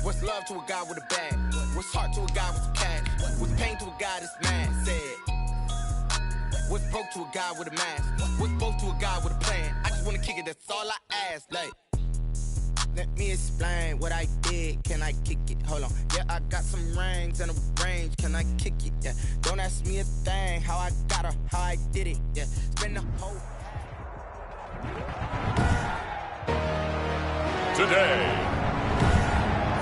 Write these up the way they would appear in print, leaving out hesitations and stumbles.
What's love to a guy with a bag? What's heart to a guy with some cash? What's pain to a guy that's mad? Said. What's broke to a guy with a mask? What's both to a guy with a plan? I just wanna kick it, that's all I ask. Like, let me explain what I did. Can I kick it? Hold on. Yeah, I got some rings and a range. Can I kick it? Yeah. Don't ask me a thing. How I got her, how I did it. Yeah. Spend the whole. Today,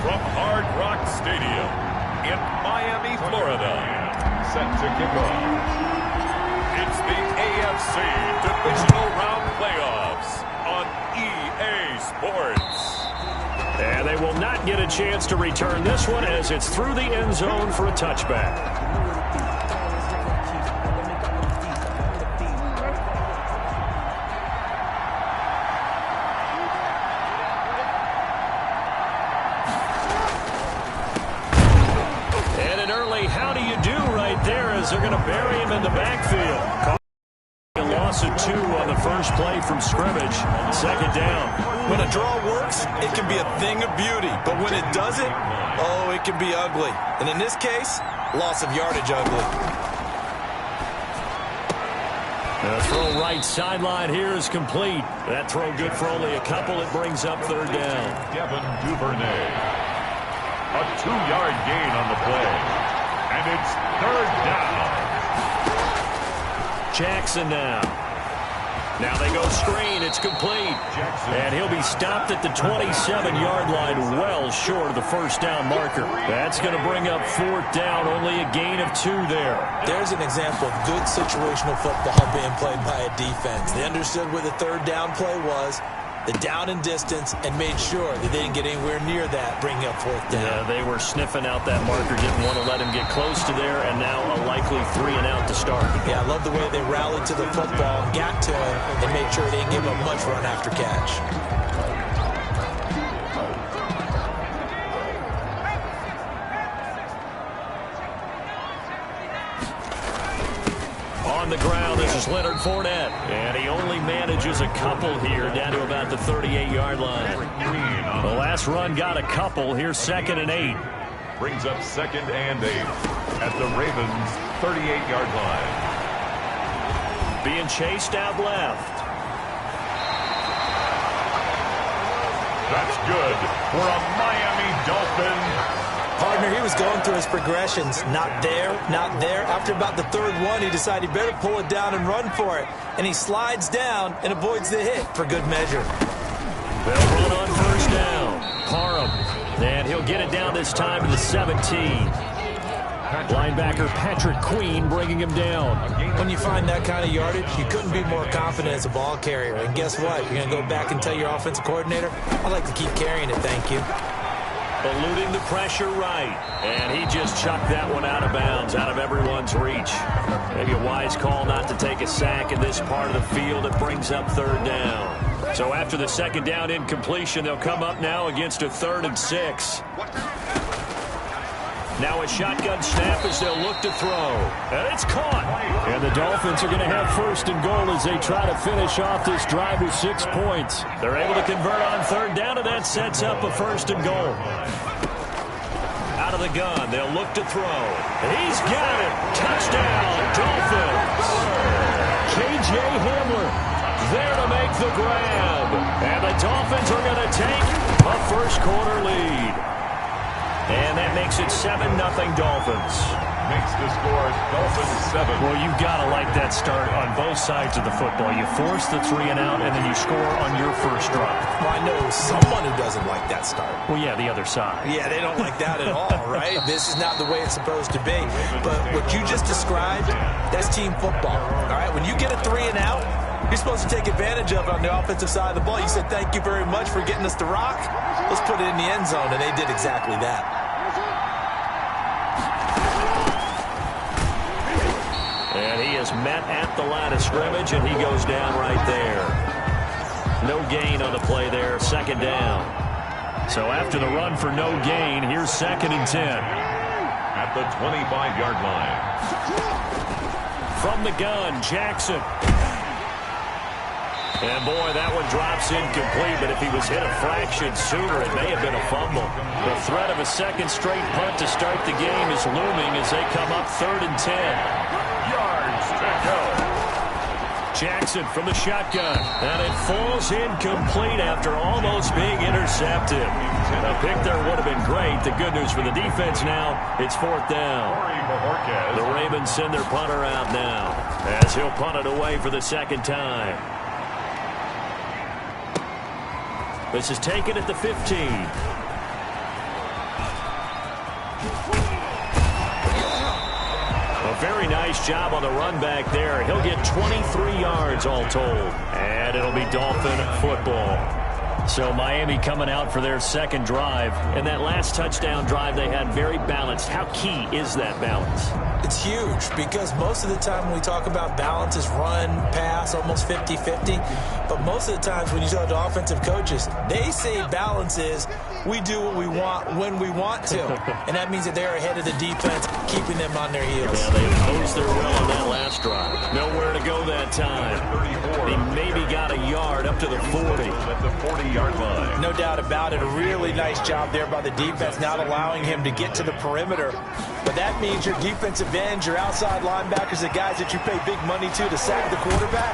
from Hard Rock Stadium in Miami, Florida, set to kick off. It's the AFC Divisional Round Playoffs on EA Sports. And they will not get a chance to return this one as it's through the end zone for a touchback. How do you do right there as they're going to bury him in the backfield. A loss of 2 on the first play from scrimmage. Second down. When a draw works, it can be a thing of beauty. But when it doesn't, oh, it can be ugly. And in this case, loss of yardage ugly. The throw right sideline here is complete. That throw good for only a couple. It brings up third down. Devin Duvernay. A 2-yard gain on the play. And it's third down. Jackson now. Now they go screen. It's complete. Jackson. And he'll be stopped at the 27-yard line, well short of the first down marker. That's going to bring up fourth down. Only a gain of 2 there. There's an example of good situational football being played by a defense. They understood where the third down play was, the down and distance, and made sure that they didn't get anywhere near that, bringing up fourth down. Yeah, they were sniffing out that marker, didn't want to let him get close to there, and now a likely 3-and-out to start. Yeah, I love the way they rallied to the football, got to him, and made sure they didn't give him much run after catch. On the ground, this is Leonard Fournette. And he only manages a couple here, down to about the 38-yard line. The last run got a couple. Here's 2nd and 8. Brings up 2nd and 8 at the Ravens' 38-yard line. Being chased out left. That's good for a Miami Dolphin. Partner, he was going through his progressions. Not there, not there. After about the third one, he decided he better pull it down and run for it. And he slides down and avoids the hit for good measure. They'll run on first down. Parham. And he'll get it down this time to the 17. Linebacker Patrick Queen bringing him down. When you find that kind of yardage, you couldn't be more confident as a ball carrier. And guess what? You're going to go back and tell your offensive coordinator, I'd like to keep carrying it, thank you. Eluding the pressure right. And he just chucked that one out of bounds, out of everyone's reach. Maybe a wise call not to take a sack in this part of the field. It brings up third down. So after the second down incompletion, they'll come up now against a 3rd and 6. Now a shotgun snap as they'll look to throw. And it's caught. And the Dolphins are going to have 1st and goal as they try to finish off this drive with 6 points. They're able to convert on third down, and that sets up a 1st and goal. Out of the gun, they'll look to throw. And he's got it. Touchdown, Dolphins. K.J. Hamler there to make the grab. And the Dolphins are going to take a first-quarter lead. And that makes it 7-0 Dolphins. Makes the score Dolphins 7. Well, you've got to like that start on both sides of the football. You force the 3-and-out, and then you score on your first drive. Well, I know someone who doesn't like that start. Well, yeah, the other side. Yeah, they don't like that at all, right? This is not the way it's supposed to be. But what you just described, that's team football, all right? When you get a 3-and-out, you're supposed to take advantage of it on the offensive side of the ball. You said, thank you very much for getting us the rock. Let's put it in the end zone, and they did exactly that. And he is met at the line of scrimmage, and he goes down right there. No gain on the play there, 2nd down. So after the run for no gain, here's 2nd and 10. At the 25-yard line. From the gun, Jackson. And, boy, that one drops incomplete, but if he was hit a fraction sooner, it may have been a fumble. The threat of a second straight punt to start the game is looming as they come up 3rd and 10. Yards to go. Jackson from the shotgun, and it falls incomplete after almost being intercepted. A pick there would have been great. The good news for the defense now, it's 4th down. The Ravens send their punter out now as he'll punt it away for the second time. This is taken at the 15. A very nice job on the run back there. He'll get 23 yards all told. And it'll be Dolphin football. So Miami coming out for their second drive. And that last touchdown drive they had very balanced. How key is that balance? It's huge because most of the time when we talk about balance is run, pass, almost 50-50. But most of the times when you talk to offensive coaches, they say balance is we do what we want when we want to. And that means that they're ahead of the defense, keeping them on their heels. Yeah, they imposed their will on that last drive. Nowhere to go that time. He maybe got a yard up to the 40. At the 40-yard line. No doubt about it. A really nice job there by the defense, not allowing him to get to the perimeter. But that means your defensive ends, your outside linebackers, the guys that you pay big money to sack the quarterback,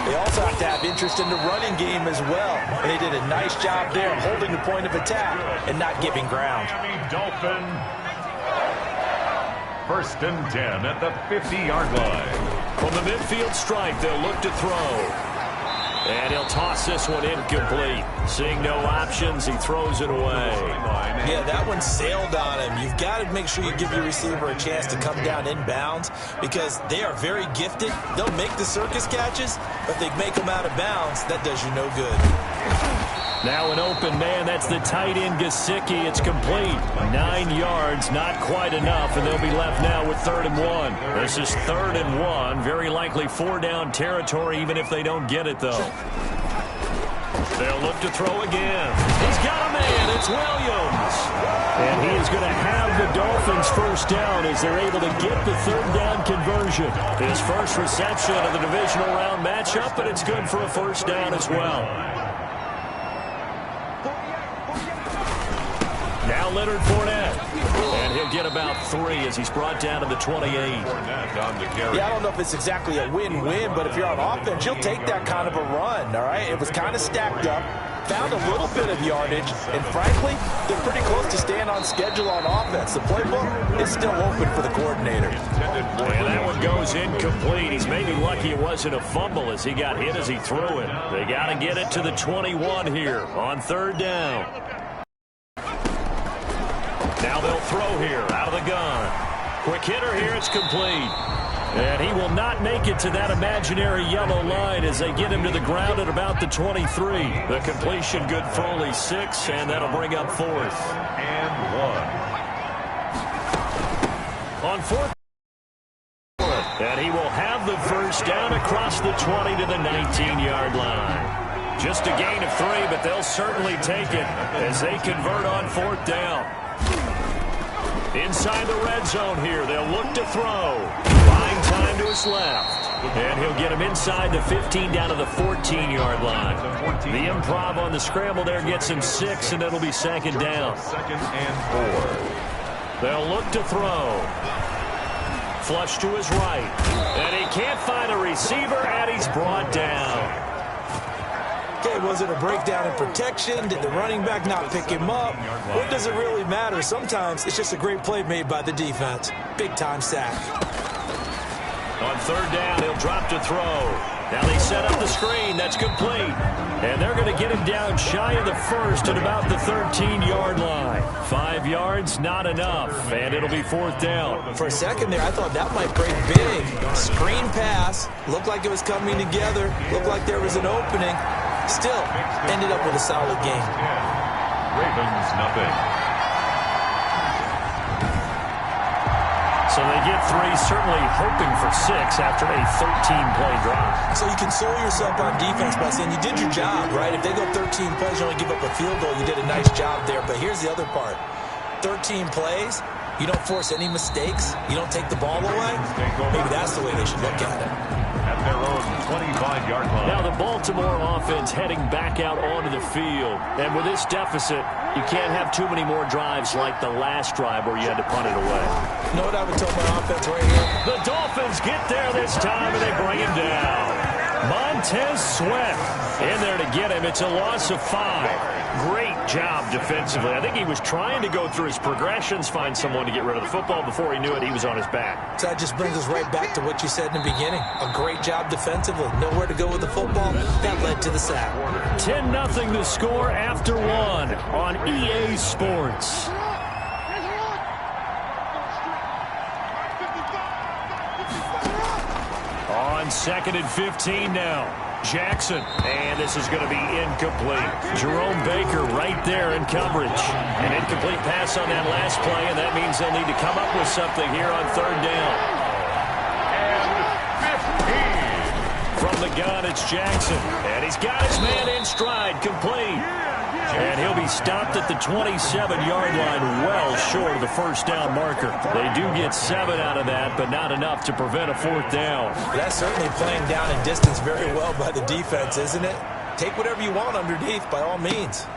they also have to have interest in the running game as well. And they did a nice job there holding the point of attack and not giving ground. Miami Dolphin. 1st and 10 at the 50-yard line. From the midfield stripe, they'll look to throw. And he'll toss this one incomplete. Seeing no options, he throws it away. Yeah, that one sailed on him. You've got to make sure you give your receiver a chance to come down inbounds because they are very gifted. They'll make the circus catches, but if they make them out of bounds, that does you no good. Now an open man. That's the tight end, Gesicki. It's complete. 9 yards, not quite enough, and they'll be left now with 3rd and 1. This is 3rd and 1. Very likely 4-down territory, even if they don't get it, though. They'll look to throw again. He's got a man. It's Williams. And he is going to have the Dolphins first down as they're able to get the 3rd down conversion. His first reception of the divisional round matchup, but it's good for a first down as well. Now Leonard Fournette. And he'll get about 3 as he's brought down to the 28. Yeah, I don't know if it's exactly a win-win, but if you're on offense, you'll take that kind of a run, all right? It was kind of stacked up, found a little bit of yardage, and frankly, they're pretty close to staying on schedule on offense. The playbook is still open for the coordinator. And that one goes incomplete. He's maybe lucky it wasn't a fumble as he got hit as he threw it. They got to get it to the 21 here on 3rd down. Now they'll throw here out of the gun. Quick hitter here. It's complete. And he will not make it to that imaginary yellow line as they get him to the ground at about the 23. The completion good for only 6, and that'll bring up 4th. And 1. On 4th. And he will have the first down across the 20 to the 19-yard line. Just a gain of 3, but they'll certainly take it as they convert on 4th down. Inside the red zone here, they'll look to throw. Buying time to his left. And he'll get him inside the 15 down to the 14-yard line. The improv on the scramble there gets him 6, and it'll be 2nd down. 2nd and 4. They'll look to throw. Flush to his right. And he can't find a receiver, and he's brought down. Okay, was it a breakdown in protection? Did the running back not pick him up? What does it really matter? Sometimes it's just a great play made by the defense. Big-time sack. On 3rd down, he'll drop to throw. Now they set up the screen. That's complete. And they're going to get him down shy of the 1st at about the 13-yard line. 5 yards, not enough. And it'll be 4th down. For a second there, I thought that might break big. Screen pass. Looked like it was coming together. Looked like there was an opening. Still, ended up with a solid game. Ravens, nothing. So they get 3, certainly hoping for 6 after a 13-play drive. So you console yourself on defense by saying you did your job, right? If they go 13 plays, you only give up a field goal, you did a nice job there. But here's the other part. 13 plays, you don't force any mistakes, you don't take the ball away. Maybe that's the way they should look at it. At at their own 25-yard line. Now the Baltimore offense heading back out onto the field. And with this deficit, you can't have too many more drives like the last drive where you had to punt it away. You know what I would tell my offense right here? The Dolphins get there this time, and they bring him down. Montez Sweat in there to get him. It's a loss of 5. Great job defensively. I think he was trying to go through his progressions, find someone to get rid of the football. Before he knew it, he was on his back. So that just brings us right back to what you said in the beginning. A great job defensively. Nowhere to go with the football. That led to the sack. 10-0 the score after 1 on EA Sports. On 2nd and 15 now. Jackson, and this is going to be incomplete. Jerome Baker right there in coverage. An incomplete pass on that last play, and that means they'll need to come up with something here on 3rd down. And 15. From the gun, it's Jackson, and he's got his man in stride, complete. And he'll be stopped at the 27-yard line, well short of the 1st down marker. They do get 7 out of that, but not enough to prevent a 4th down. That's certainly playing down in distance very well by the defense, isn't it? Take whatever you want underneath, by all means.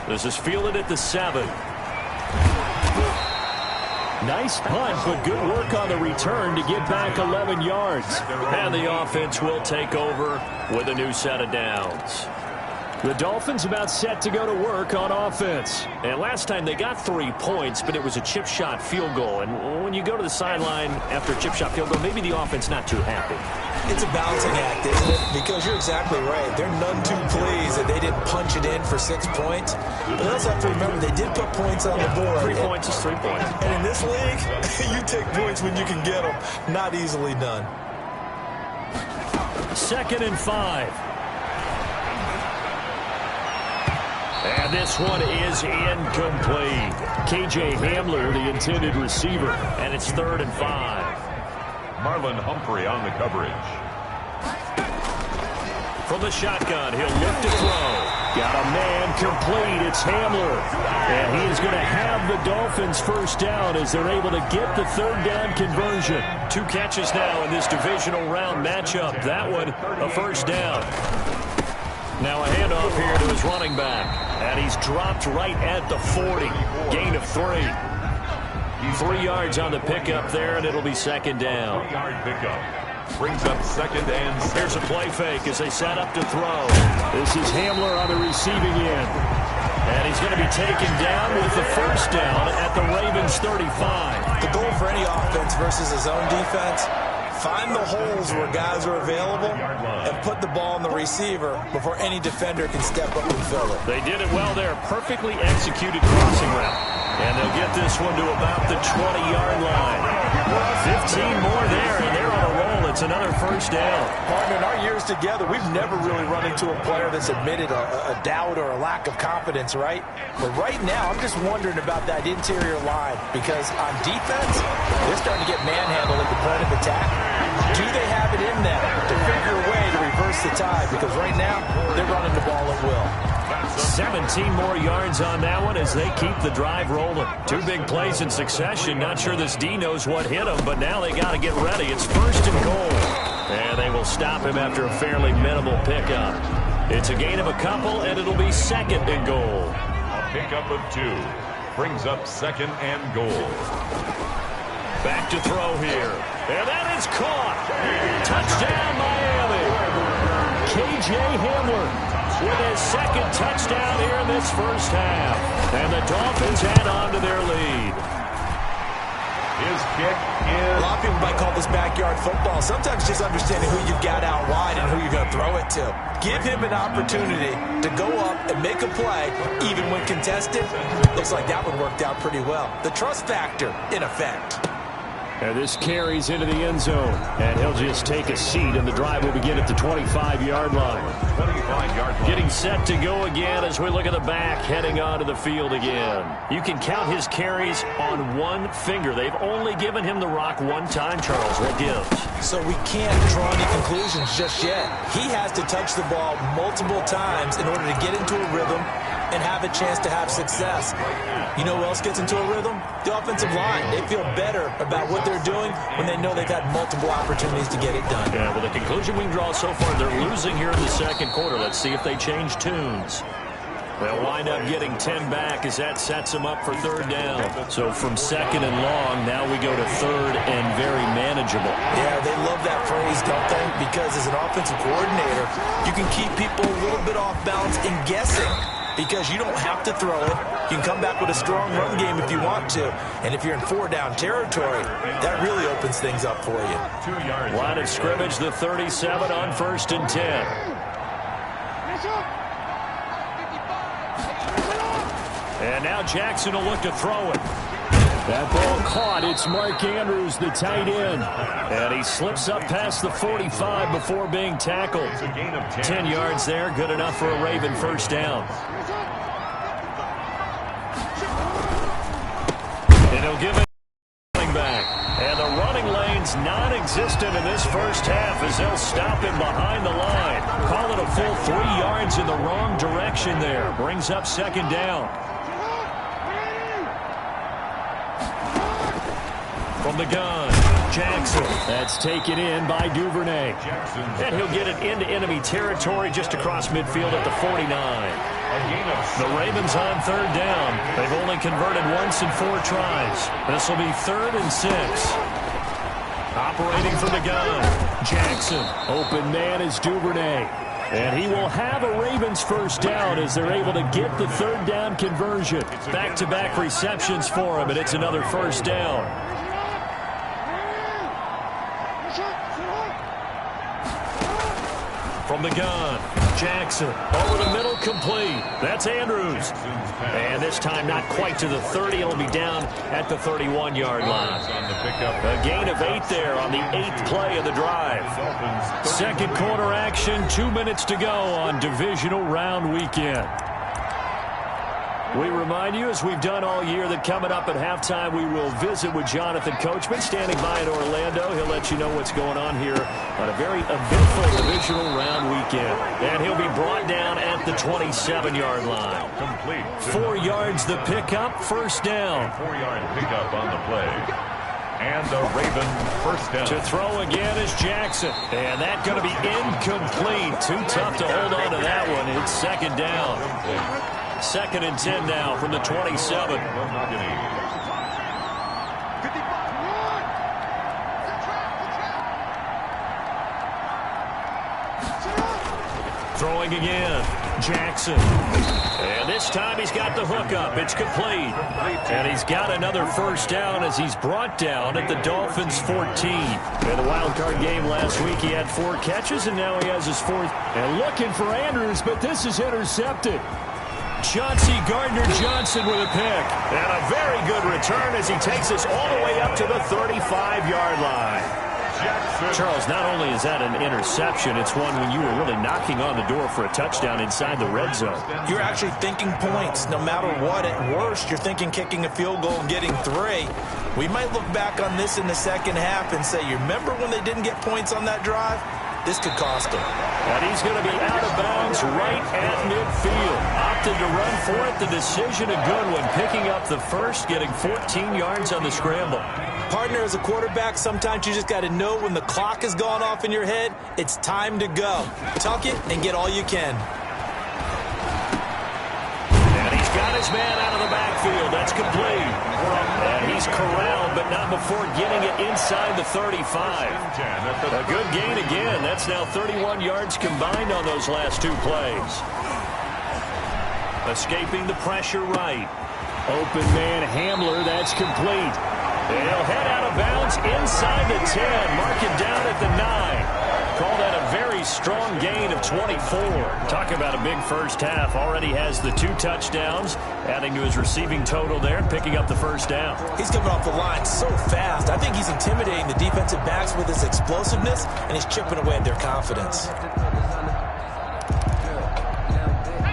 This is fielded at the 7. Nice punt, but good work on the return to get back 11 yards. And the offense will take over with a new set of downs. The Dolphins about set to go to work on offense. And last time they got 3 points, but it was a chip shot field goal. And when you go to the sideline after a chip shot field goal, maybe the offense not too happy. It's a balancing act, isn't it? Because you're exactly right. They're none too pleased that they didn't punch it in for 6 points. But they also have to remember they did put points on the board. 3 points is 3 points. And in this league, you take points when you can get them. Not easily done. 2nd and 5. And this one is incomplete. KJ Hamler, the intended receiver. And it's 3rd and 5. Marlon Humphrey on the coverage. From the shotgun, he'll look to throw. Got a man complete. It's Hamler. And he is going to have the Dolphins' 1st down as they're able to get the 3rd down conversion. 2 catches now in this divisional round matchup. That one, a 1st down. Now a handoff here to his running back. And he's dropped right at the 40. Gain of 3. 3 yards on the pickup there, and it'll be 2nd down. 3-yard pickup. Brings up 2nd and 6. Here's a play fake as they set up to throw. This is Hamler on the receiving end. And he's going to be taken down with the 1st down at the Ravens' 35. The goal for any offense versus his own defense, find the holes where guys are available and put the ball on the receiver before any defender can step up and fill it. They did it well there. Perfectly executed crossing route. And they'll get this one to about the 20-yard line. 15 more there, and they're on a roll. It's another 1st down. Partner, in our years together, we've never really run into a player that's admitted a doubt or a lack of confidence, right? But right now, I'm just wondering about that interior line because on defense, they're starting to get manhandled at the point of attack. Do they have it in them to figure a way to reverse the tide? Because right now, they're running the ball at will. 17 more yards on that one as they keep the drive rolling. 2 big plays in succession. Not sure this D knows what hit him, but now they got to get ready. It's 1st and goal. And they will stop him after a fairly minimal pickup. It's a gain of a couple, and it'll be 2nd and goal. A pickup of 2. Brings up 2nd and goal. Back to throw here. And that is caught. Touchdown, Miami. KJ Hamler with his 2nd touchdown here in this 1st half. And the Dolphins add on to their lead. His kick is... A lot of people might call this backyard football. Sometimes just understanding who you've got out wide and who you're going to throw it to. Give him an opportunity to go up and make a play, even when contested. Looks like that one worked out pretty well. The trust factor, in effect. And this carries into the end zone. And he'll just take a seat, and the drive will begin at the 25-yard line. 25-yard line. Getting set to go again as we look at the back, heading onto the field again. You can count his carries on 1 finger. They've only given him the rock 1 time, Charles. What gives? So we can't draw any conclusions just yet. He has to touch the ball multiple times in order to get into a rhythm and have a chance to have success. You know who else gets into a rhythm? The offensive line. They feel better about what they're doing when they know they've had multiple opportunities to get it done. Yeah, well, the conclusion we can draw so far, they're losing here in the second quarter. Let's see if they change tunes. They'll wind up getting 10 back as that sets them up for third down. So from second and long, now we go to third and very manageable. Yeah, they love that phrase, don't they? Because as an offensive coordinator, you can keep people a little bit off balance and guessing because you don't have to throw it. You can come back with a strong run game if you want to. And if you're in four-down territory, that really opens things up for you. 2 yards. Line of scrimmage, the 37 on first and 10. And now Jackson will look to throw it. That ball caught. It's Mark Andrews, the tight end. And he slips up past the 45 before being tackled. 10 yards there, good enough for a Raven first down. And he'll give it back. And the running lane's non-existent in this first half as they'll stop him behind the line. Call it a full 3 yards in the wrong direction there. Brings up second down. From the gun, Jackson. That's taken in by Duvernay. And he'll get it into enemy territory just across midfield at the 49. The Ravens on third down. They've only converted once in 4 tries. This will be 3rd and 6. Operating from the gun, Jackson. Open man is Duvernay. And he will have a Ravens first down as they're able to get the third down conversion. Back-to-back receptions for him, and it's another first down. From the gun, Jackson, over the middle, complete. That's Andrews. And this time not quite to the 30. It'll be down at the 31-yard line. A gain of 8 there on the 8th play of the drive. Second quarter action, 2 minutes to go on divisional round weekend. We remind you, as we've done all year, that coming up at halftime, we will visit with Jonathan Coachman, standing by in Orlando. He'll let you know what's going on here on a very eventful divisional round weekend. And he'll be brought down at the 27-yard line. Complete. 4 yards the pickup, first down. 4-yard pickup on the play. And the Raven first down. To throw again is Jackson. And that's going to be incomplete. Too tough to hold on to that one. It's second down. 2nd and 10 now from the 27. Throwing again, Jackson. And this time he's got the hook up. It's complete. And he's got another first down as he's brought down at the Dolphins' 14. In the wild card game last week, he had 4 catches, and now he has his 4th. And looking for Andrews, but this is intercepted. Chauncey Gardner-Johnson with a pick. And a very good return as he takes us all the way up to the 35-yard line. Charles, not only is that an interception, it's one when you were really knocking on the door for a touchdown inside the red zone. You're actually thinking points no matter what. At worst, you're thinking kicking a field goal and getting 3. We might look back on this in the second half and say, you remember when they didn't get points on that drive? This could cost him. And he's going to be out of bounds right at midfield. Opted to run for it. The decision a good one. Picking up the first, getting 14 yards on the scramble. Partner, as a quarterback, sometimes you just got to know when the clock has gone off in your head, it's time to go. Tuck it and get all you can. And he's got his man out of the backfield. That's complete. And he's corralled, but not before getting it inside the 35. A good gain again. That's now 31 yards combined on those last 2 plays. Escaping the pressure right. Open man Hamler. That's complete. He'll head out of bounds inside the 10. Mark him down at the 9. Call that a very strong gain of 24. Talk about a big first half. Already has the 2 touchdowns, adding to his receiving total there and picking up the first down. He's coming off the line so fast. I think he's intimidating the defensive backs with his explosiveness, and he's chipping away at their confidence.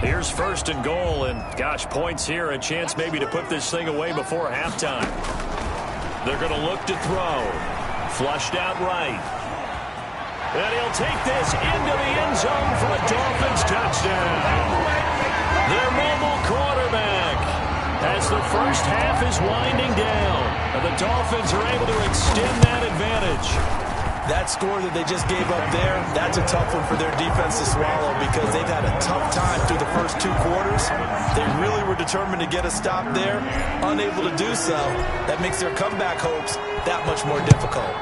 Here's first and goal, and gosh, points here. A chance maybe to put this thing away before halftime. They're going to look to throw. Flushed out right. And he'll take this into the end zone for a Dolphins touchdown. Their mobile quarterback. As the first half is winding down, the Dolphins are able to extend that advantage. That score that they just gave up there, that's a tough one for their defense to swallow because they've had a tough time through the first 2 quarters. They really were determined to get a stop there, unable to do so. That makes their comeback hopes that much more difficult.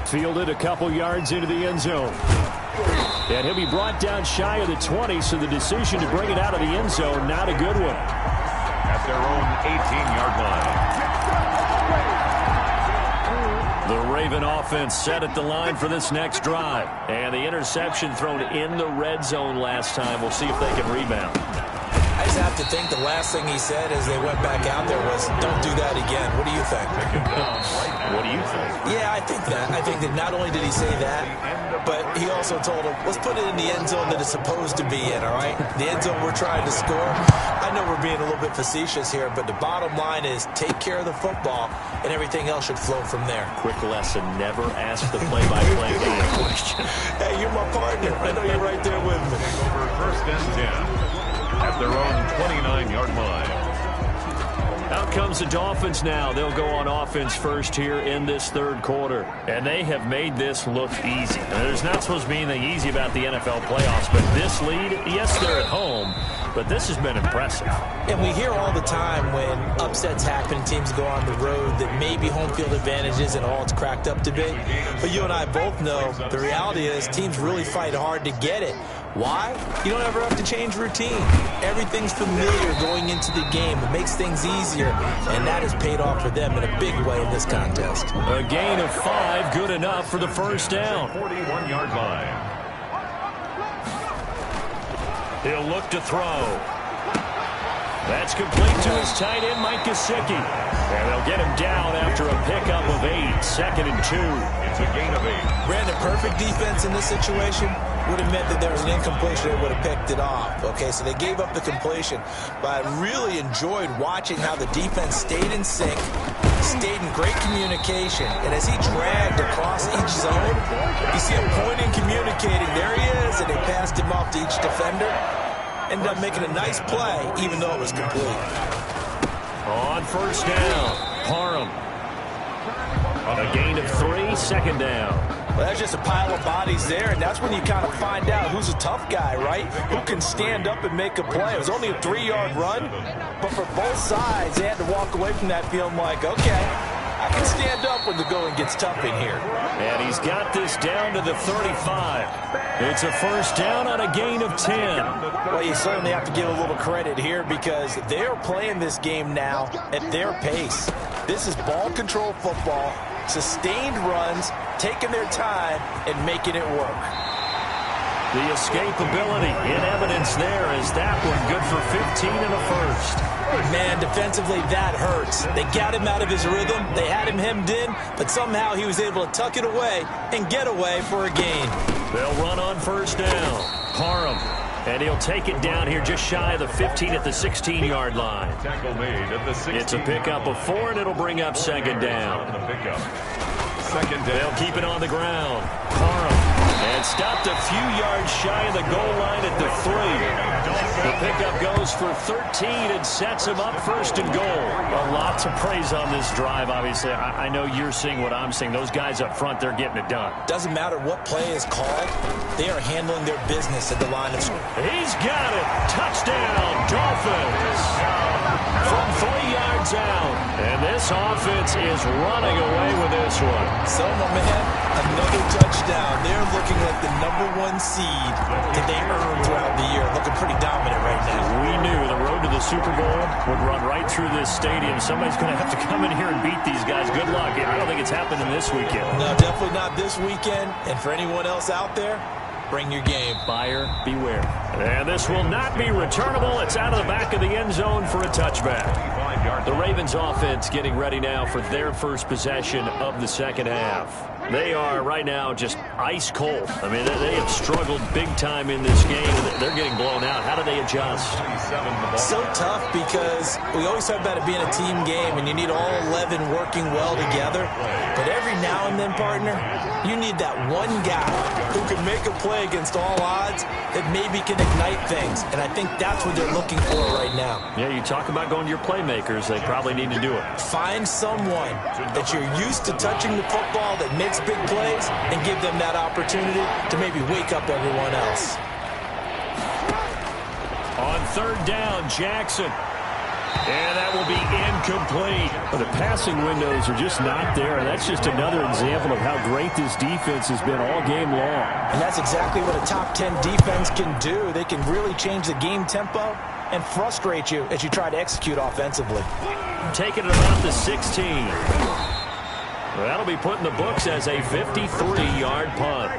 Fielded a couple yards into the end zone. And he'll be brought down shy of the 20, so the decision to bring it out of the end zone, not a good one. At their own 18-yard line. The Raven offense set at the line for this next drive. And the interception thrown in the red zone last time. We'll see if they can rebound. I just have to think the last thing he said as they went back out there was, don't do that again. What do you think? What do you think? Yeah, I think that. I think that not only did he say that, but he also told him, let's put it in the end zone that it's supposed to be in, all right? The end zone we're trying to score. I know we're being a little bit facetious here, but the bottom line is take care of the football, and everything else should flow from there. Quick lesson, never ask the play-by-play guy a question. Hey, you're my partner. I know you're right there with me. Over first and 10. At their own 29-yard line. Out comes the Dolphins now. They'll go on offense first here in this third quarter. And they have made this look easy. Now, there's not supposed to be anything easy about the NFL playoffs, but this lead, yes, they're at home, but this has been impressive. And we hear all the time when upsets happen, teams go on the road, that maybe home field advantage isn't all it's cracked up to be. But you and I both know the reality is teams really fight hard to get it. Why? You don't ever have to change routine. Everything's familiar going into the game. It makes things easier, and that has paid off for them in a big way in this contest. A gain of 5, good enough for the first down. 41-yard line. He'll look to throw. That's complete to his tight end, Mike Gesicki. And they'll get him down after a pickup of 8, 2nd and 2. It's a gain of 8. Brandon, perfect defense in this situation would have meant that there was an incompletion. They would have picked it off. Okay, so they gave up the completion. But I really enjoyed watching how the defense stayed in sync, stayed in great communication. And as he dragged across each zone, you see him pointing, communicating. There he is, and they passed him off to each defender. Ended up making a nice play, even though it was complete. On first down, Parham. On a gain of 3, 2nd down. Well, that's just a pile of bodies there, and that's when you kind of find out who's a tough guy, right? Who can stand up and make a play. It was only a 3-yard run, but for both sides, they had to walk away from that feeling like, okay, I can stand up when the going gets tough in here. And he's got this down to the 35. It's a first down on a gain of 10. Well, you certainly have to give a little credit here because they're playing this game now at their pace. This is ball control football, sustained runs, taking their time, and making it work. The escapability in evidence there is that one good for 15 and a first. Man, defensively, that hurts. They got him out of his rhythm. They had him hemmed in, but somehow he was able to tuck it away and get away for a gain. They'll run on first down. Parham. And he'll take it down here just shy of the 15 at the 16-yard line. Tackle made at the 16. It's a pickup of 4, and it'll bring up 2nd down. The pickup. 2nd down. They'll keep it on the ground. Parham. And stopped a few yards shy of the goal line at the 3. The pickup goes for 13 and sets him up 1st and goal. A lot to praise on this drive, obviously. I know you're seeing what I'm seeing. Those guys up front, they're getting it done. Doesn't matter what play is called. They are handling their business at the line of scrimmage. He's got it. Touchdown, Dolphins. From 3 yards out. And this offense is running away with this one. So, my man, another touchdown. They're looking like the #1 seed that they earned throughout the year. Looking pretty dominant right now. We knew the road to the Super Bowl would run right through this stadium. Somebody's going to have to come in here and beat these guys. Good luck. I don't think it's happening this weekend. No, definitely not this weekend. And for anyone else out there, bring your game. Buyer beware. And this will not be returnable. It's out of the back of the end zone for a touchback. The Ravens offense getting ready now for their first possession of the second half. They are right now just ice cold. I mean, they have struggled big time in this game. They're getting blown out. How do they adjust? So tough because we always talk about it being a team game, and you need all 11 working well together. But every now and then, partner, you need that one guy who can make a play against all odds that maybe can ignite things. And I think that's what they're looking for right now. Yeah, you talk about going to your playmakers. They probably need to do it. Find someone that you're used to touching the football that makes big plays and give them that opportunity to maybe wake up everyone else. On third down, Jackson. And that will be incomplete. The passing windows are just not there. And that's just another example of how great this defense has been all game long. And that's exactly what a top 10 defense can do. They can really change the game tempo and frustrate you as you try to execute offensively. Taking it about the 16. That'll be put in the books as a 53-yard punt.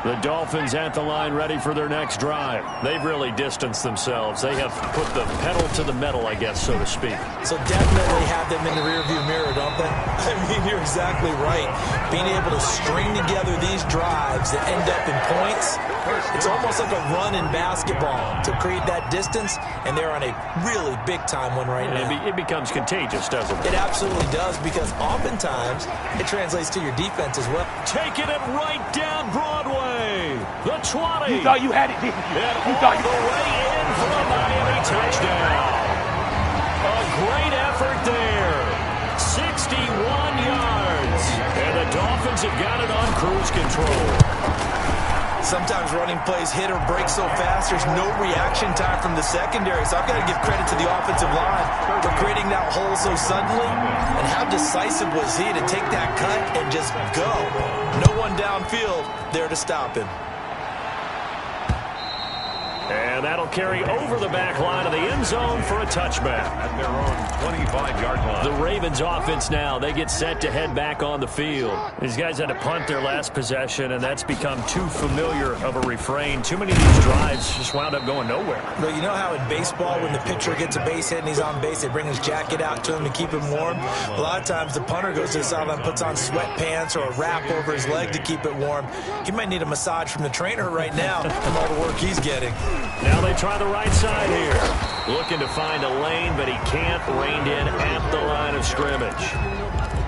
The Dolphins at the line ready for their next drive. They've really distanced themselves. They have put the pedal to the metal, I guess, so to speak. So definitely have them in the rearview mirror, don't they? I mean, you're exactly right. Being able to string together these drives that end up in points, it's almost like a run in basketball to create that distance, and they're on a really big-time one right now. It becomes contagious, doesn't it? It absolutely does, because oftentimes it translates to your defense as well. Taking it right down Broadway. The 20. You thought you had it, didn't you? And You thought all the way in for a Miami touchdown. A great effort there. 61 yards. And the Dolphins have got it on cruise control. Sometimes running plays hit or break so fast, there's no reaction time from the secondary. So I've got to give credit to the offensive line for creating that hole so suddenly. And how decisive was he to take that cut and just go? No one downfield there to stop him. And that'll carry over the back line of the end zone for a touchback. At their own 25-yard line. The Ravens offense now, they get set to head back on the field. These guys had to punt their last possession, and that's become too familiar of a refrain. Too many of these drives just wound up going nowhere. But you know how in baseball, when the pitcher gets a base hit and he's on base, they bring his jacket out to him to keep him warm? A lot of times the punter goes to the sideline, puts on sweatpants or a wrap over his leg to keep it warm. He might need a massage from the trainer right now from all the work he's getting. Now they try the right side here. Looking to find a lane, but he can't. Reined in at the line of scrimmage.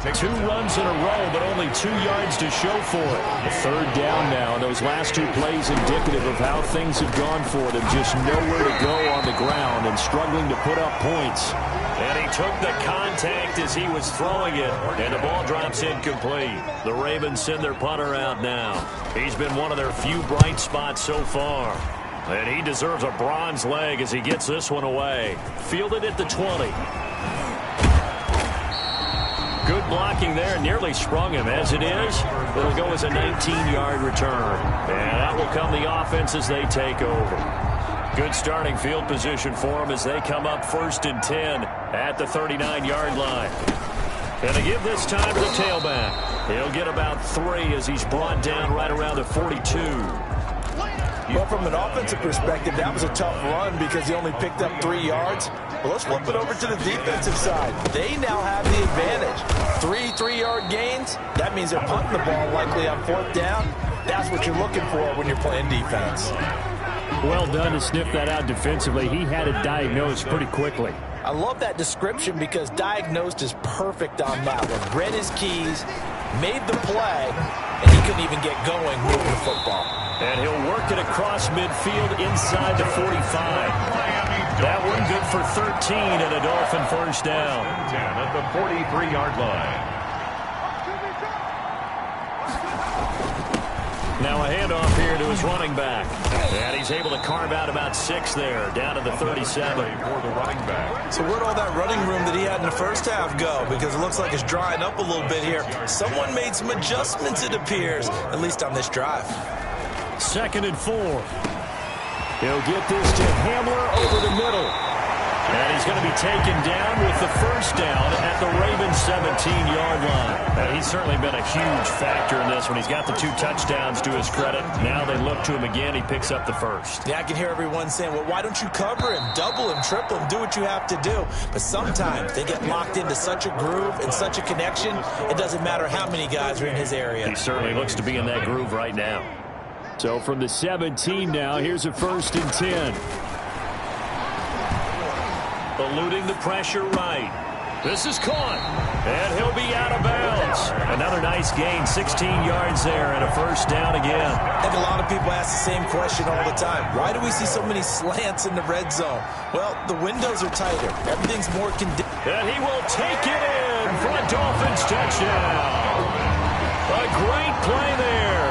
2 runs in a row, but only 2 yards to show for it. A third down now, and those last 2 plays indicative of how things have gone for them. Just nowhere to go on the ground and struggling to put up points. And he took the contact as he was throwing it, and the ball drops incomplete. The Ravens send their punter out now. He's been one of their few bright spots so far. And he deserves a bronze leg as he gets this one away. Fielded at the 20. Good blocking there. Nearly sprung him. As it is, it'll go as a 19-yard return. And that will come the offense as they take over. Good starting field position for them as they come up 1st and 10 at the 39-yard line. And they give this time to the tailback. He'll get about 3 as he's brought down right around the 42. Well, from an offensive perspective, that was a tough run because he only picked up 3 yards. Well, let's flip it over to the defensive side. They now have the advantage. 3 3-yard gains. That means they're punting the ball likely on 4th down. That's what you're looking for when you're playing defense. Well done to sniff that out defensively. He had it diagnosed pretty quickly. I love that description because diagnosed is perfect on that one. Read his keys, made the play, and he couldn't even get going moving the football. And he'll work it across midfield inside the 45. That one good for 13 and a Dolphin first down. 10 at the 43-yard line. Now a handoff here to his running back. And he's able to carve out about 6 there, down to the 37. For the running back. So where'd all that running room that he had in the first half go? Because it looks like it's drying up a little bit here. Someone made some adjustments, it appears, at least on this drive. 2nd and 4. He'll get this to Hamler over the middle. And he's going to be taken down with the first down at the Ravens' 17-yard line. And he's certainly been a huge factor in this when he's got the 2 touchdowns to his credit. Now they look to him again. He picks up the first. Yeah, I can hear everyone saying, well, why don't you cover him, double him, triple him, do what you have to do. But sometimes they get locked into such a groove and such a connection, it doesn't matter how many guys are in his area. He certainly looks to be in that groove right now. So from the 17 now, here's a 1st and 10. Eluding the pressure right. This is caught. And he'll be out of bounds. Another nice gain, 16 yards there, and a first down again. I think a lot of people ask the same question all the time. Why do we see so many slants in the red zone? Well, the windows are tighter. Everything's more and he will take it in for a Dolphins touchdown. A great play there.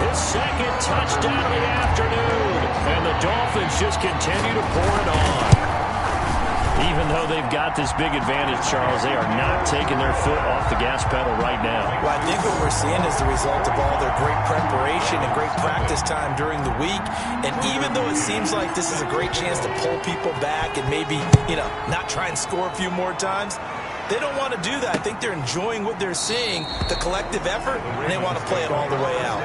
His 2nd touchdown of the afternoon. And the Dolphins just continue to pour it on. Even though they've got this big advantage, Charles, they are not taking their foot off the gas pedal right now. Well, I think what we're seeing is the result of all their great preparation and great practice time during the week. And even though it seems like this is a great chance to pull people back and maybe, not try and score a few more times, they don't want to do that. I think they're enjoying what they're seeing, the collective effort, and they want to play it all the way out.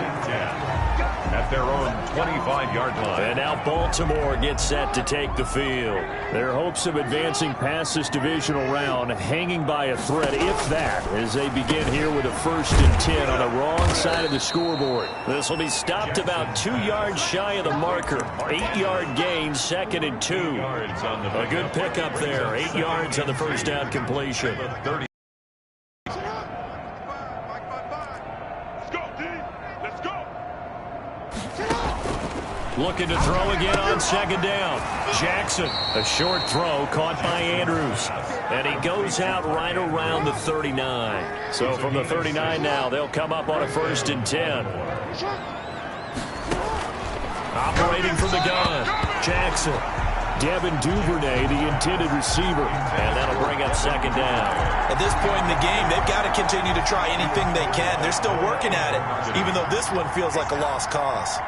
At their own 25-yard line. And now Baltimore gets set to take the field. Their hopes of advancing past this divisional round hanging by a thread, if that, as they begin here with a 1st and 10 on the wrong side of the scoreboard. This will be stopped about 2 yards shy of the marker. 8-yard gain, 2nd and 2. A good pickup there. 8 yards on the first down completion. Looking to throw again on 2nd down. Jackson, a short throw caught by Andrews. And he goes out right around the 39. So from the 39 now, they'll come up on a 1st and 10. Operating from the gun, Jackson. Devin Duvernay, the intended receiver. And that'll bring up 2nd down. At this point in the game, they've got to continue to try anything they can. They're still working at it, even though this one feels like a lost cause.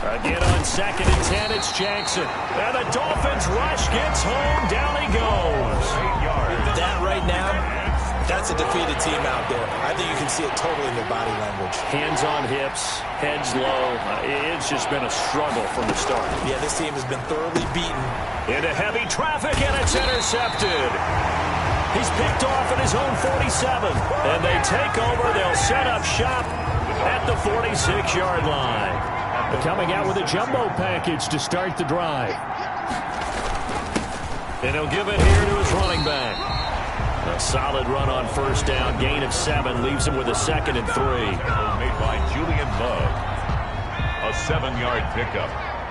Again on 2nd and 10, it's Jackson. And the Dolphins rush gets home. Down he goes. That right now, that's a defeated team out there. I think you can see it totally in their body language. Hands on hips, heads low. It's just been a struggle from the start. Yeah, this team has been thoroughly beaten. Into heavy traffic, and it's intercepted. He's picked off at his own 47. And they take over. They'll set up shop at the 46-yard line. Coming out with a jumbo package to start the drive. And he'll give it here to his running back. A solid run on 1st down. Gain of 7 leaves him with a 2nd and 3. Made by Julian Love. A 7-yard pickup.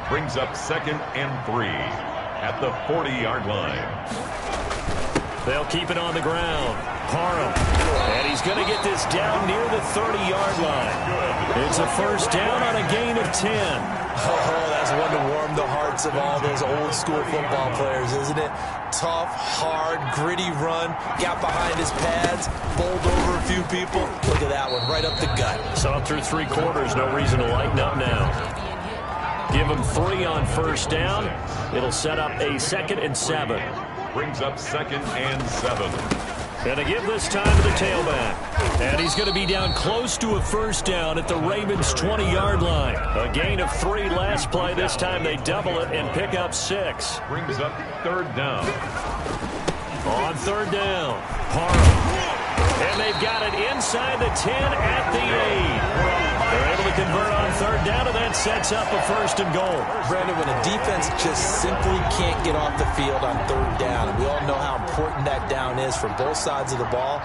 Brings up 2nd and 3 at the 40-yard line. They'll keep it on the ground. Parham. And he's going to get this down near the 30-yard line. It's a 1st down on a gain of 10. Oh, that's one to warm the hearts of all those old-school football players, isn't it? Tough, hard, gritty run. Got behind his pads, bowled over a few people. Look at that one, right up the gut. Saw through 3 quarters. No reason to lighten up now. Give him 3 on 1st down. It'll set up a 2nd and 7. Brings up 2nd and 7. And to give this time to the tailback. And he's going to be down close to a 1st down at the Ravens' 20-yard line. A gain of 3 last play. This time they double it and pick up 6. Brings up 3rd down. On 3rd down, Parham. And they've got it inside the 10 at the 8. They're able to convert on 3rd down, and that sets up a 1st and goal. Brandon, when a defense just simply can't get off the field on 3rd down, and we all know how important that down is for both sides of the ball,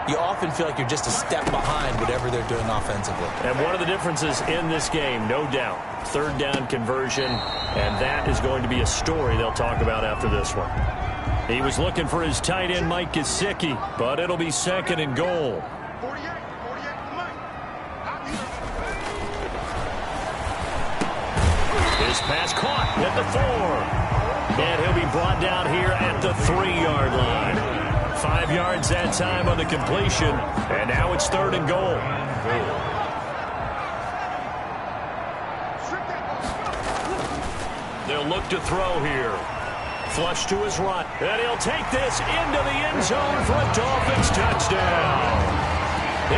you often feel like you're just a step behind whatever they're doing offensively. And one of the differences in this game, no doubt, 3rd down conversion, and that is going to be a story they'll talk about after this one. He was looking for his tight end, Mike Gesicki, but it'll be 2nd and goal. His pass caught at the 4. And he'll be brought down here at the 3-yard line. 5 yards that time on the completion. And now it's 3rd and goal. They'll look to throw here. Flush to his right. And he'll take this into the end zone for a Dolphins touchdown.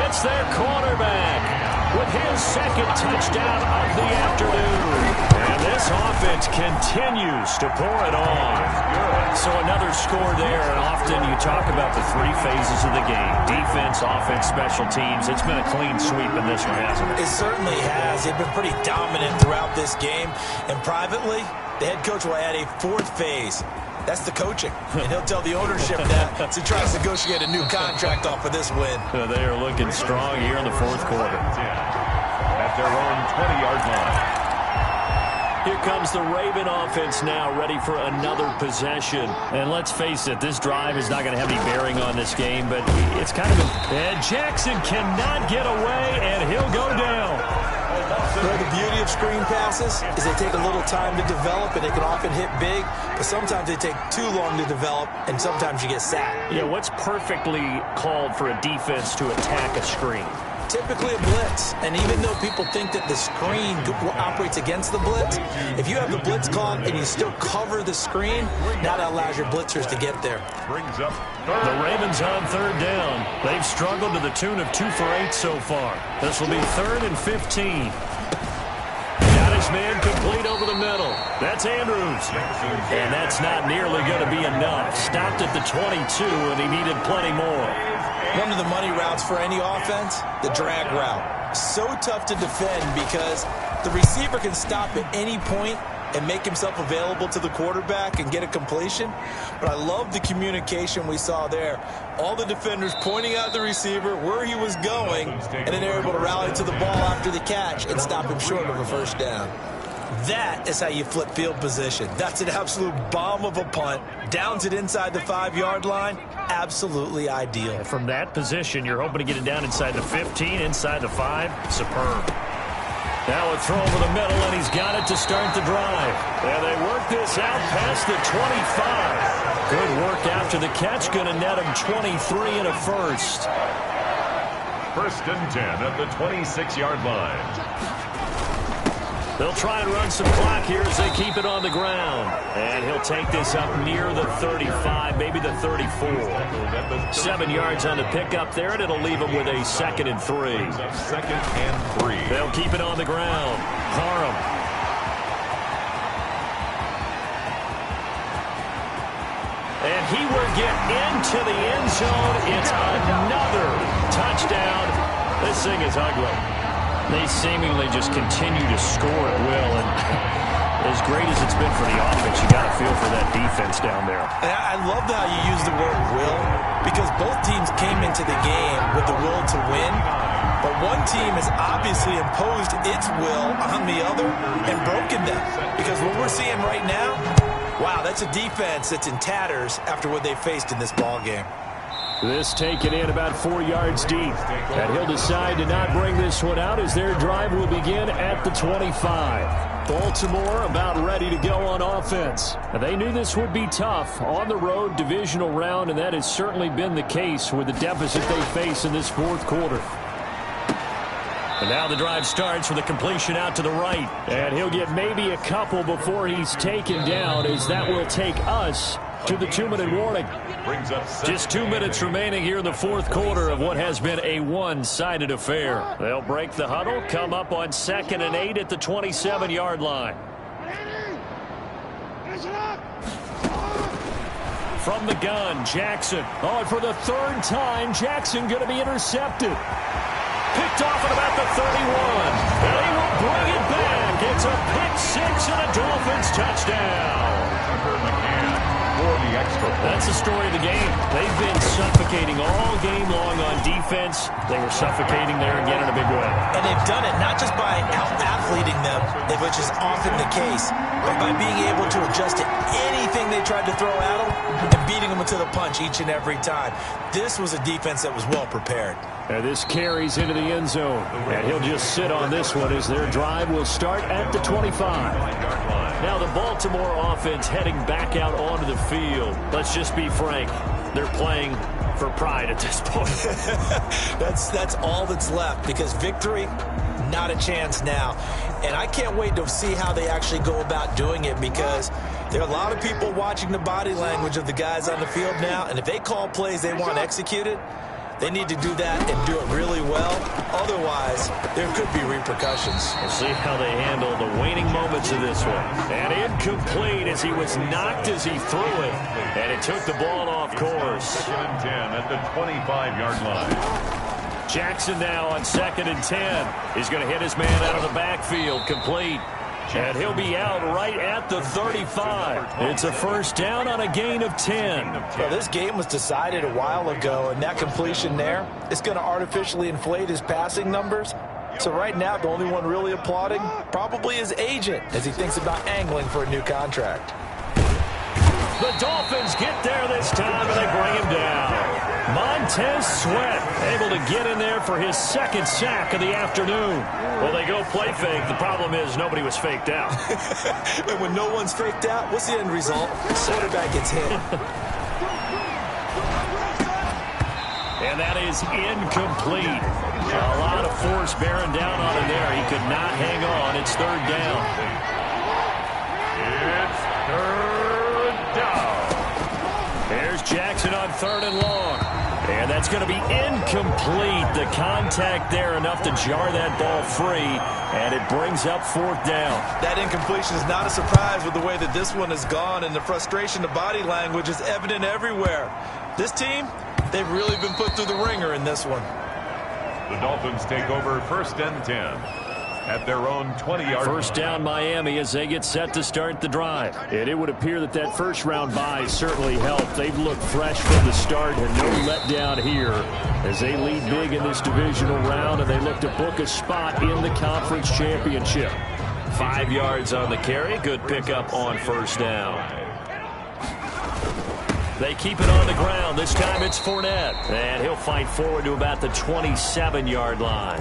It's their quarterback with his second touchdown of the afternoon. And this offense continues to pour it on. So another score there, and often you talk about the three phases of the game. Defense, offense, special teams. It's been a clean sweep in this one, hasn't it? It certainly has. They've been pretty dominant throughout this game. And privately, the head coach will add a fourth phase. That's the coaching. And he'll tell the ownership that as he tries to negotiate a new contract off of this win. They are looking strong here in the fourth quarter. At their own 20-yard line. Here comes the Raven offense now, ready for another possession. And let's face it, this drive is not going to have any bearing on this game, but it's kind of And Jackson cannot get away, and he'll go down. Well, the beauty of screen passes is they take a little time to develop, and they can often hit big, but sometimes they take too long to develop, and sometimes you get sacked. Yeah, what's perfectly called for a defense to attack a screen? Typically a blitz, and even though people think that the screen operates against the blitz, if you have the blitz called and you still cover the screen, now that allows your blitzers to get there. Brings up the Ravens on third down. They've struggled to the tune of 2 for 8 so far. This will be 3rd and 15. Got his man complete over the middle. That's Andrews. And that's not nearly going to be enough. Stopped at the 22, and he needed plenty more. One of the money routes for any offense, the drag route. So tough to defend because the receiver can stop at any point and make himself available to the quarterback and get a completion. But I love the communication we saw there. All the defenders pointing out the receiver, where he was going, and then they're able to rally to the ball after the catch and stop him short of a first down. That is how you flip field position. That's an absolute bomb of a punt. Downs it inside the 5-yard line. Absolutely ideal. From that position, you're hoping to get it down inside the 15, inside the 5. Superb. Now a throw over the middle, and he's got it to start the drive. And they work this out past the 25. Good work after the catch. Going to net him 23 and a first. 1st and 10 at the 26-yard line. They'll try and run some clock here as they keep it on the ground. And he'll take this up near the 35, maybe the 34. 7 yards on the pickup there, and it'll leave him with a 2nd and 3. 2nd and 3. They'll keep it on the ground. Parham. And he will get into the end zone. It's another touchdown. This thing is ugly. They seemingly just continue to score at will, and as great as it's been for the offense, you got to feel for that defense down there. And I love how you use the word will, because both teams came into the game with the will to win, but one team has obviously imposed its will on the other and broken them. Because what we're seeing right now, wow, that's a defense that's in tatters after what they faced in this ball game. This taken in about 4 yards deep. And he'll decide to not bring this one out as their drive will begin at the 25. Baltimore about ready to go on offense. They knew this would be tough on the road divisional round, and that has certainly been the case with the deficit they face in this fourth quarter. And now the drive starts with a completion out to the right. And he'll get maybe a couple before he's taken down, as that will take us to the 2-minute warning. Just 2 minutes remaining here in the fourth quarter of what has been a one-sided affair. They'll break the huddle, come up on 2nd and 8 at the 27-yard line. From the gun, Jackson. Oh, and for the 3rd time, Jackson going to be intercepted. Picked off at about the 31. And he will bring it back. It's a pick 6 and a Dolphins touchdown. That's the story of the game. They've been suffocating all game long on defense. They were suffocating there again in a big way. And they've done it not just by out-athleting them, which is often the case, but by being able to adjust to anything they tried to throw at them and beating them to the punch each and every time. This was a defense that was well prepared. And this carries into the end zone. And he'll just sit on this one as their drive will start at the 25. Now the Baltimore offense heading back out onto the field. Let's just be frank. They're playing for pride at this point. That's all that's left, because victory, not a chance now. And I can't wait to see how they actually go about doing it, because there are a lot of people watching the body language of the guys on the field now, and if they call plays they want executed, they need to do that and do it really well. Otherwise, there could be repercussions. We'll see how they handle the waning moments of this one. And incomplete as he was knocked as he threw it. And it took the ball off course. 2nd and 10 at the 25-yard line. Jackson now on 2nd and 10. He's going to hit his man out of the backfield. Complete. And he'll be out right at the 35. It's a first down on a gain of 10. Well, this game was decided a while ago, and that completion there is going to artificially inflate his passing numbers. So right now, the only one really applauding probably his agent as he thinks about angling for a new contract. The Dolphins get there this time, and they bring him down. Montez Sweat able to get in there for his 2nd sack of the afternoon. Well, they go play fake. The problem is nobody was faked out. And when no one's faked out, what's the end result? The quarterback gets hit. And that is incomplete. A lot of force bearing down on him there. He could not hang on. It's 3rd down. It's 3rd down. There's Jackson on 3rd and long. And that's going to be incomplete. The contact there enough to jar that ball free. And it brings up 4th down. That incompletion is not a surprise with the way that this one has gone. And the frustration, the body language is evident everywhere. This team, they've really been put through the ringer in this one. The Dolphins take over 1st and 10 at their own 20-yard line. First down Miami as they get set to start the drive. And it would appear that that first-round bye certainly helped. They've looked fresh from the start and no letdown here as they lead big in this divisional round, and they look to book a spot in the conference championship. 5 yards on the carry. Good pickup on first down. They keep it on the ground. This time it's Fournette. And he'll fight forward to about the 27-yard line.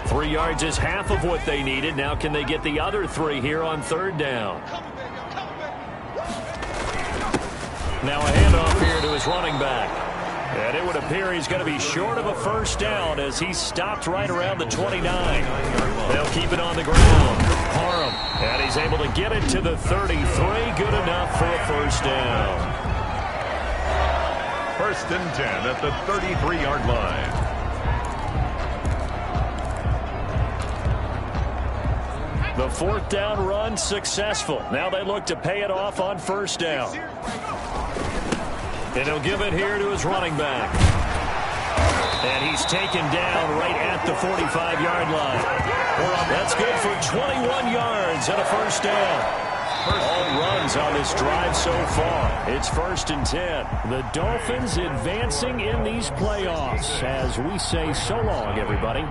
3 yards is half of what they needed. Now can they get the other 3 here on 3rd down? Now a handoff here to his running back. And it would appear he's going to be short of a first down as he stopped right around the 29. They'll keep it on the ground. Parham. And he's able to get it to the 33. Good enough for a first down. 1st and 10 at the 33-yard line. The 4th down run successful. Now they look to pay it off on first down. And he'll give it here to his running back. And he's taken down right at the 45-yard line. That's good for 21 yards and a first down. All runs on this drive so far. It's 1st and 10. The Dolphins advancing in these playoffs as we say so long, everybody.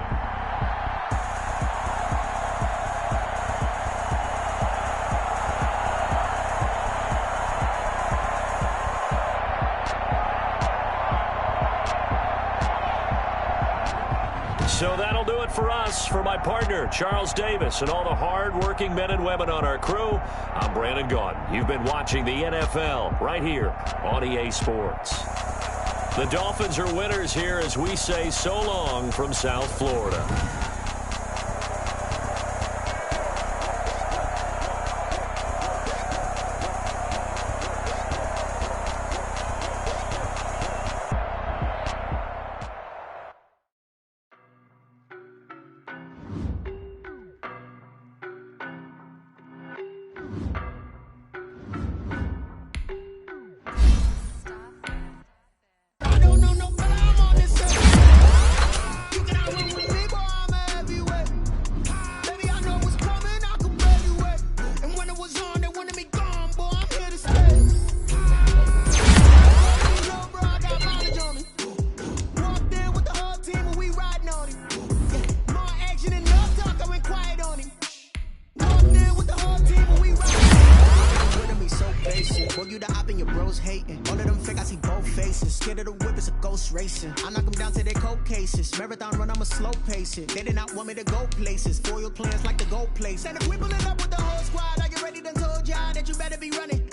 So that'll do it for us. For my partner, Charles Davis, and all the hard-working men and women on our crew, I'm Brandon Gaudin. You've been watching the NFL right here on EA Sports. The Dolphins are winners here as we say so long from South Florida. They did not want me to go places. Foil plans like the gold place. And if we pull it up with the whole squad, are you ready? Done told y'all that you better be running.